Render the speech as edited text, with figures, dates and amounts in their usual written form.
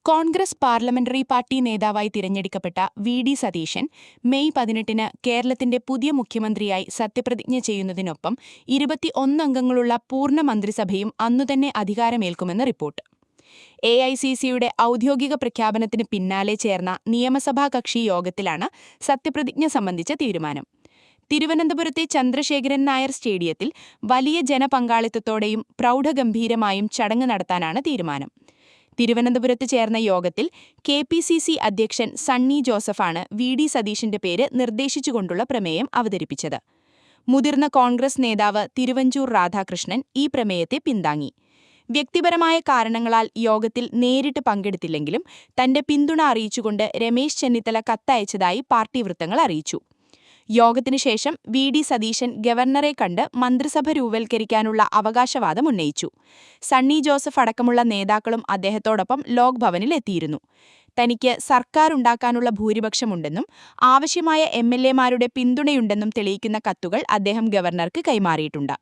Congress parliamentary party നേതാവായി തിരഞ്ഞെടുക്കപ്പെട്ട VD. Satheesan May 18-ന് കേരളത്തിന്റെ പുതിയ മുഖ്യമന്ത്രിയായി സത്യപ്രതിജ്ഞ ചെയ്യുന്നതിനൊപ്പം 21 അംഗങ്ങളുള്ള പൂർണ്ണ മന്ത്രിസഭയും അന്നുതന്നെ അധികാരമേൽക്കുമെന്ന് റിപ്പോർട്ട്. എ.ഐ.സി.സിയുടെ ഔദ്യോഗിക പ്രഖ്യാപനത്തിന് പിന്നാലെ ചേർന്ന നിയമസഭാ കക്ഷി യോഗത്തിലാണ് സത്യപ്രതിജ്ഞ സംബന്ധിച്ച തീരുമാനം. തിരുവനന്തപുരത്തെ ചന്ദ്രശേഖരൻ നായർ സ്റ്റേഡിയത്തിൽ വലിയ ജനപങ്കാളിത്തത്തോടെയും പ്രൗഢഗംഭീരമായും ചടങ്ങ് നടത്താനാണ് തീരുമാനം. തിരുവനന്തപുരത്ത് ചേർന്ന യോഗത്തിൽ കെ.പി.സി.സി അധ്യക്ഷൻ സണ്ണി ജോസഫാണ് വി.ഡി. സതീശന്റെ പേര് നിർദ്ദേശിച്ചുകൊണ്ടുള്ള പ്രമേയം അവതരിപ്പിച്ചത്. മുതിർന്ന കോൺഗ്രസ് നേതാവ് തിരുവഞ്ചൂർ രാധാകൃഷ്ണൻ ഈ പ്രമേയത്തെ പിന്താങ്ങി. വ്യക്തിപരമായ കാരണങ്ങളാൽ യോഗത്തിൽ നേരിട്ട് പങ്കെടുത്തില്ലെങ്കിലും തന്റെ പിന്തുണ അറിയിച്ചുകൊണ്ട് രമേശ് ചെന്നിത്തല കത്തയച്ചതായി പാർട്ടി വൃത്തങ്ങൾ അറിയിച്ചു. യോഗത്തിനു ശേഷം വി.ഡി. സതീശൻ ഗവർണറെ കണ്ട് മന്ത്രിസഭ രൂപവൽക്കരിക്കാനുള്ള അവകാശവാദം ഉന്നയിച്ചു. സണ്ണി ജോസഫ് അടക്കമുള്ള നേതാക്കളും അദ്ദേഹത്തോടൊപ്പം ലോക് ഭവനിൽ എത്തിയിരുന്നു. തനിക്ക് സർക്കാരുണ്ടാക്കാനുള്ള ഭൂരിപക്ഷമുണ്ടെന്നും ആവശ്യമായ എം.എൽ.എമാരുടെ പിന്തുണയുണ്ടെന്നും തെളിയിക്കുന്ന കത്തുകൾ അദ്ദേഹം ഗവർണർക്ക് കൈമാറിയിട്ടുണ്ട്.